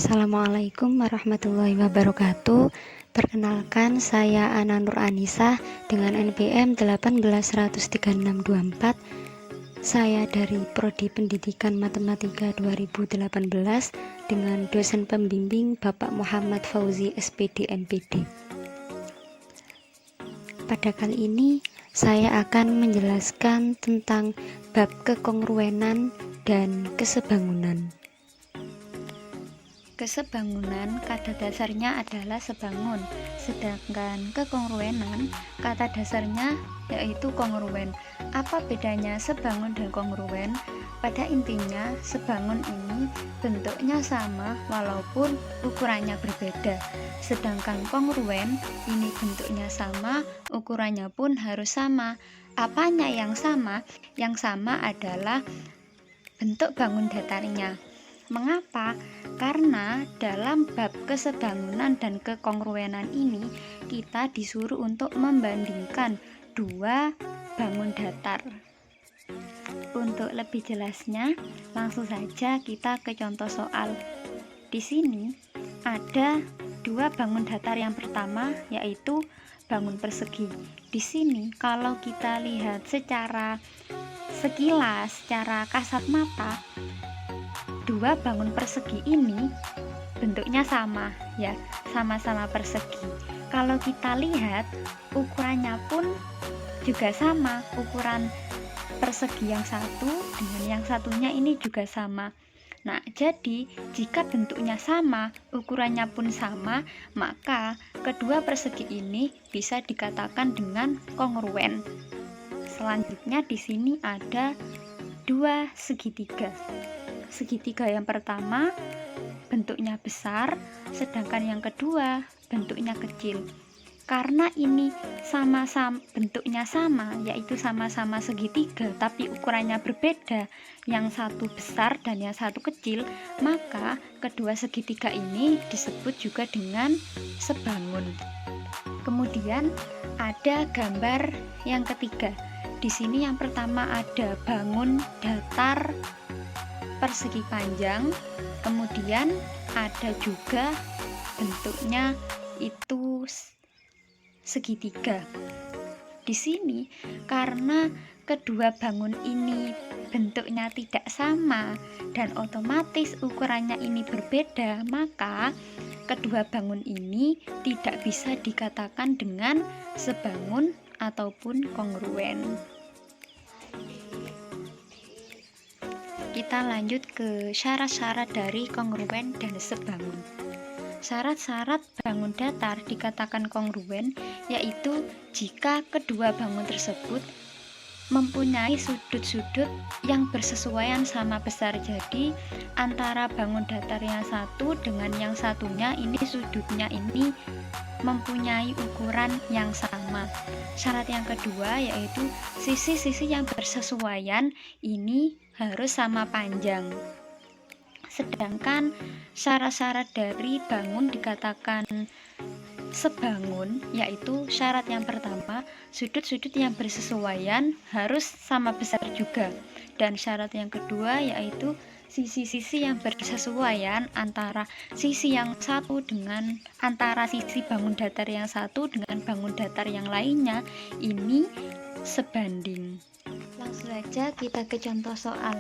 Assalamualaikum warahmatullahi wabarakatuh. Perkenalkan, saya Ana Nur Anissa dengan NPM 1813624. Saya dari Prodi Pendidikan Matematika 2018 dengan dosen pembimbing Bapak Muhammad Fauzi SPD MPD. Pada kali ini saya akan menjelaskan tentang bab kekongruenan dan kesebangunan. Kesebangunan kata dasarnya adalah sebangun, sedangkan kekongruenan kata dasarnya yaitu kongruen. Apa bedanya sebangun dan kongruen? Pada intinya, sebangun ini bentuknya sama walaupun ukurannya berbeda, sedangkan kongruen ini bentuknya sama, ukurannya pun harus sama. Apanya yang sama? Yang sama adalah bentuk bangun datarnya. Mengapa? Karena dalam bab kesebangunan dan kekongruenan ini kita disuruh untuk membandingkan dua bangun datar. Untuk lebih jelasnya, langsung saja kita ke contoh soal. Di sini ada dua bangun datar. Yang pertama yaitu bangun persegi. Di sini kalau kita lihat secara sekilas, secara kasat mata, dua bangun persegi ini bentuknya sama ya, sama-sama persegi. Kalau kita lihat ukurannya pun juga sama, ukuran persegi yang satu dengan yang satunya ini juga sama. Nah, jadi jika bentuknya sama, ukurannya pun sama, maka kedua persegi ini bisa dikatakan dengan kongruen. Selanjutnya di sini ada dua segitiga. Segitiga yang pertama bentuknya besar, sedangkan yang kedua bentuknya kecil. Karena ini sama-sama bentuknya sama, yaitu sama-sama segitiga tapi ukurannya berbeda, yang satu besar dan yang satu kecil, maka kedua segitiga ini disebut juga dengan sebangun. Kemudian ada gambar yang ketiga. Di sini yang pertama ada bangun datar persegi panjang, kemudian ada juga bentuknya itu segitiga. Di sini karena kedua bangun ini bentuknya tidak sama dan otomatis ukurannya ini berbeda, maka kedua bangun ini tidak bisa dikatakan dengan sebangun ataupun kongruen. Kita lanjut ke syarat-syarat dari kongruen dan sebangun. Syarat-syarat bangun datar dikatakan kongruen yaitu jika kedua bangun tersebut mempunyai sudut-sudut yang bersesuaian sama besar. Jadi antara bangun datar yang satu dengan yang satunya ini sudutnya ini mempunyai ukuran yang sama. Syarat yang kedua yaitu sisi-sisi yang bersesuaian ini harus sama panjang. Sedangkan syarat-syarat dari bangun dikatakan sebangun yaitu syarat yang pertama, sudut-sudut yang bersesuaian harus sama besar juga. Dan syarat yang kedua yaitu sisi-sisi yang bersesuaian antara sisi yang satu dengan antara sisi bangun datar yang satu dengan bangun datar yang lainnya ini sebanding. Langsung saja kita ke contoh soal.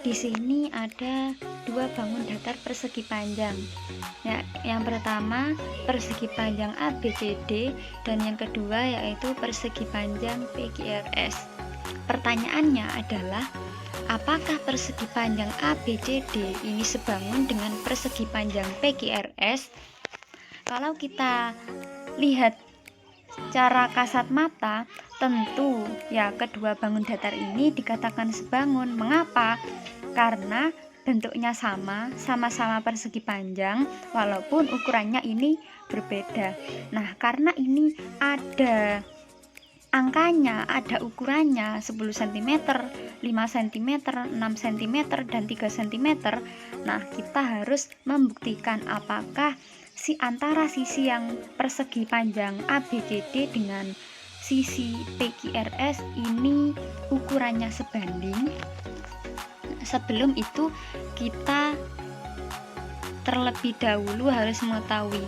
Di sini ada dua bangun datar persegi panjang. Ya, yang pertama persegi panjang ABCD dan yang kedua yaitu persegi panjang PQRS. Pertanyaannya adalah apakah persegi panjang ABCD ini sebangun dengan persegi panjang PQRS? Kalau kita lihat secara kasat mata, tentu ya kedua bangun datar ini dikatakan sebangun. Mengapa? Karena bentuknya sama, sama-sama persegi panjang walaupun ukurannya ini berbeda. Nah, karena ini ada angkanya, ada ukurannya 10 cm, 5 cm, 6 cm, dan 3 cm. Nah, kita harus membuktikan apakah antara sisi yang persegi panjang ABCD dengan sisi PQRS ini ukurannya sebanding. Sebelum itu kita terlebih dahulu harus mengetahui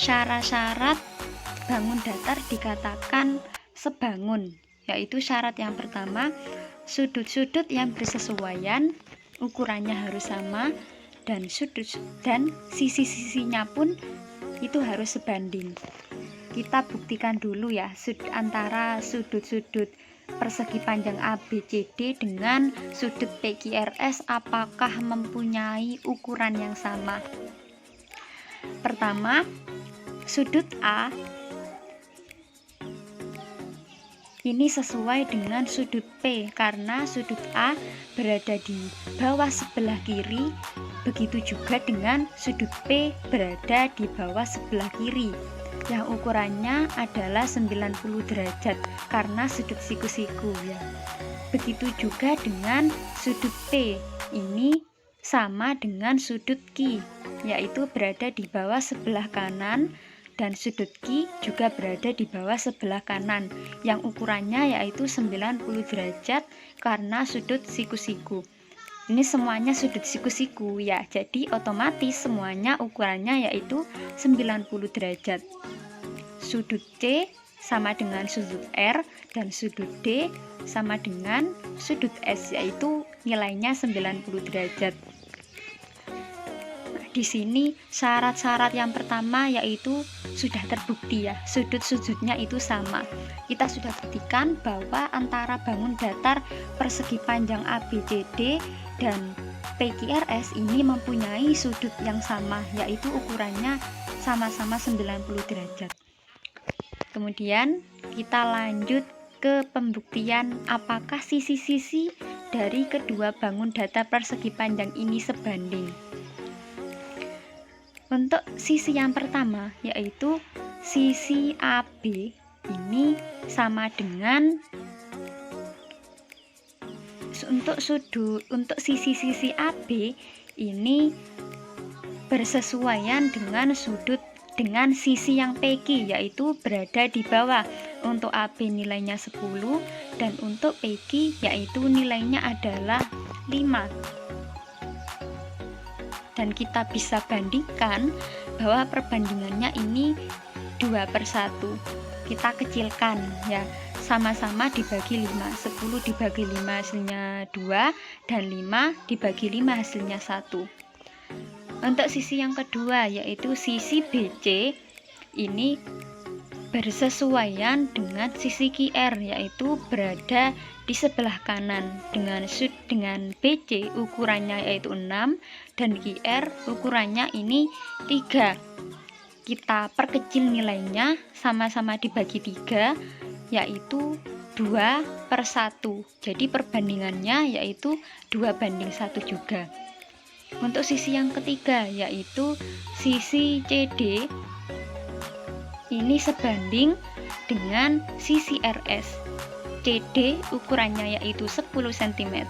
syarat-syarat bangun datar dikatakan sebangun, yaitu syarat yang pertama, sudut-sudut yang bersesuaian, ukurannya harus sama, dan sisi-sisinya pun itu harus sebanding. Kita buktikan dulu ya antara sudut-sudut persegi panjang ABCD dengan sudut PQRS apakah mempunyai ukuran yang sama. Pertama, sudut A ini sesuai dengan sudut P karena sudut A berada di bawah sebelah kiri, begitu juga dengan sudut P berada di bawah sebelah kiri yang ukurannya adalah 90 derajat karena sudut siku-siku ya. Begitu juga dengan sudut P, ini sama dengan sudut Q, yaitu berada di bawah sebelah kanan, dan sudut Q juga berada di bawah sebelah kanan yang ukurannya yaitu 90 derajat karena sudut siku-siku. Ini semuanya sudut siku-siku ya, jadi otomatis semuanya ukurannya yaitu 90 derajat. Sudut C sama dengan sudut R dan sudut D sama dengan sudut S, yaitu nilainya 90 derajat. Nah, di sini syarat-syarat yang pertama yaitu sudah terbukti ya, sudut-sudutnya itu sama. Kita sudah buktikan bahwa antara bangun datar persegi panjang ABCD dan PQRS ini mempunyai sudut yang sama, yaitu ukurannya sama-sama 90 derajat. Kemudian kita lanjut ke pembuktian apakah sisi-sisi dari kedua bangun datar persegi panjang ini sebanding. Untuk sisi yang pertama yaitu sisi AB ini sama dengan untuk sisi-sisi AB ini bersesuaian dengan sisi yang PQ, yaitu berada di bawah. Untuk AB nilainya 10 dan untuk PQ yaitu nilainya adalah 5. Dan kita bisa bandingkan bahwa perbandingannya ini 2/1. Kita kecilkan ya, sama-sama dibagi 5. 10 dibagi 5 hasilnya 2 dan 5 dibagi 5 hasilnya 1. Untuk sisi yang kedua yaitu sisi BC ini bersesuaian dengan sisi QR, yaitu berada di sebelah kanan dengan BC ukurannya yaitu 6 dan QR ukurannya ini 3. Kita perkecil nilainya, sama-sama dibagi 3 yaitu 2/1. Jadi perbandingannya yaitu 2:1 juga. Untuk sisi yang ketiga yaitu sisi CD ini sebanding dengan sisi RS. CD ukurannya yaitu 10 cm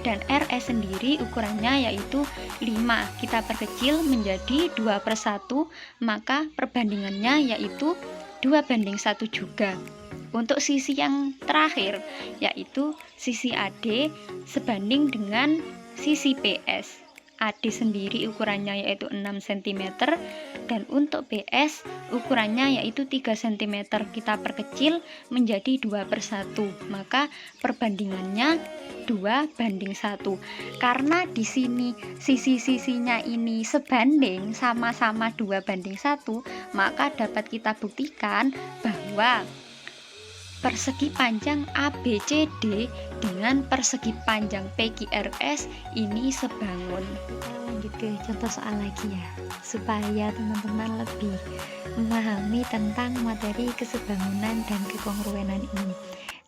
dan RS sendiri ukurannya yaitu 5. Kita perkecil menjadi 2/1, maka perbandingannya yaitu 2:1 juga. Untuk sisi yang terakhir yaitu sisi AD sebanding dengan sisi PS. AD sendiri ukurannya yaitu 6 cm dan untuk BS ukurannya yaitu 3 cm. Kita perkecil menjadi 2/1, maka perbandingannya 2:1. Karena di sini sisi-sisinya ini sebanding, sama-sama 2:1, maka dapat kita buktikan bahwa persegi panjang ABCD dengan persegi panjang PQRS ini sebangun. Kita lanjut ke contoh soal lagi ya, supaya teman-teman lebih memahami tentang materi kesebangunan dan kekongruenan ini.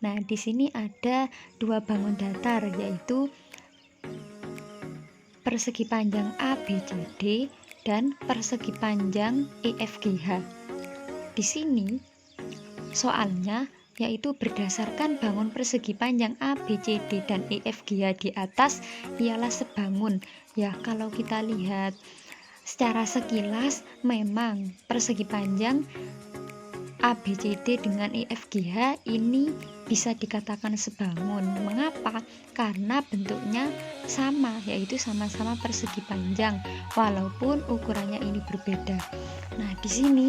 Nah, di sini ada dua bangun datar yaitu persegi panjang ABCD dan persegi panjang EFGH. Di sini soalnya yaitu berdasarkan bangun persegi panjang ABCD dan EFGH di atas ialah sebangun. Ya, kalau kita lihat secara sekilas memang persegi panjang ABCD dengan EFGH ini bisa dikatakan sebangun. Mengapa? Karena bentuknya sama, yaitu sama-sama persegi panjang walaupun ukurannya ini berbeda. Nah, di sini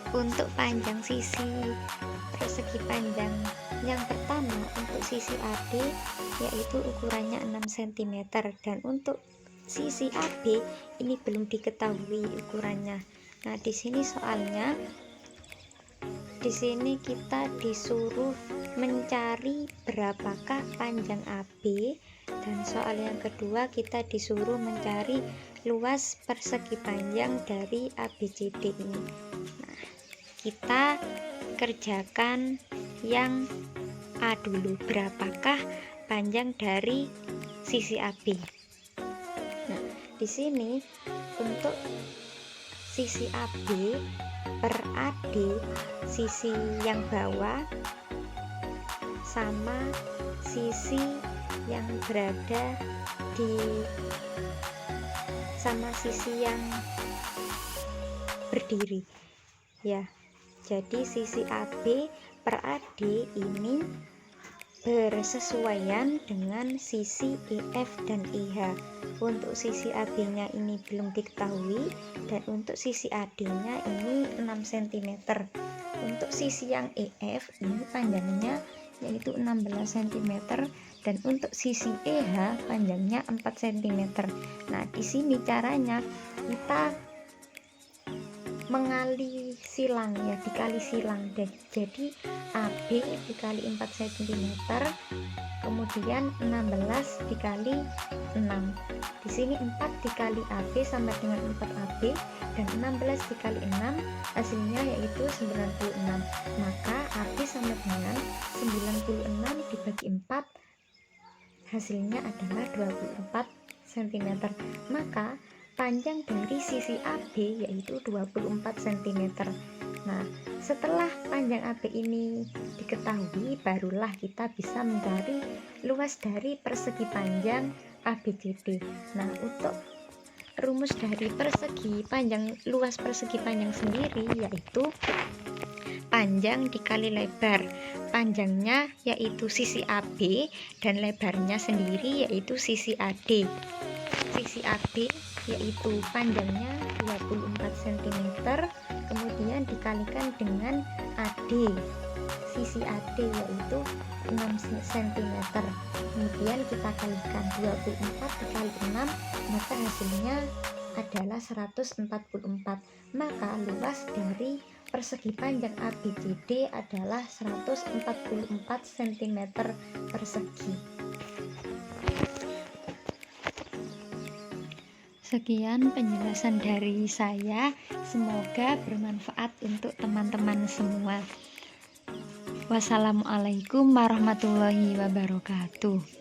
untuk panjang sisi persegi panjang yang pertama untuk sisi AD yaitu ukurannya 6 cm, dan untuk sisi AB ini belum diketahui ukurannya. Nah, di sini soalnya di sini kita disuruh mencari berapakah panjang AB, dan soal yang kedua kita disuruh mencari luas persegi panjang dari ABCD ini. Nah, kita kerjakan yang A dulu, berapakah panjang dari sisi AB. Nah, di sini untuk sisi AB per AD, sisi yang bawah sama sisi yang berada di sama sisi yang berdiri ya. Jadi sisi AB per AD ini bersesuaian dengan sisi EF dan IH. Untuk sisi AB nya ini belum diketahui, dan untuk sisi AD nya ini 6 cm. Untuk sisi yang EF ini panjangnya yaitu 16 cm, dan untuk sisi EH panjangnya 4 cm. Nah, di sini caranya kita mengali silang ya, dikali silang. Jadi AB dikali 4 cm, kemudian 16 dikali 6. Di sini 4 dikali AB sama dengan 4AB, dan 16 dikali 6 hasilnya yaitu 96. Maka AB sama dengan 96 dibagi 4 hasilnya adalah 24 cm. Maka panjang dari sisi AB yaitu 24 cm. Nah, setelah panjang AB ini diketahui, barulah kita bisa mencari luas dari persegi panjang ABCD. Nah, untuk rumus dari persegi panjang, luas persegi panjang sendiri yaitu panjang dikali lebar. Panjangnya yaitu sisi AB dan lebarnya sendiri yaitu sisi AD. Sisi AB yaitu panjangnya 24 cm, kemudian dikalikan dengan AD. Sisi AD yaitu 6 cm, kemudian kita kalikan 24 dikali 6, maka hasilnya adalah 144. Maka luas dari persegi panjang ABCD adalah 144 cm persegi. Sekian penjelasan dari saya, semoga bermanfaat untuk teman-teman semua. Wassalamualaikum warahmatullahi wabarakatuh.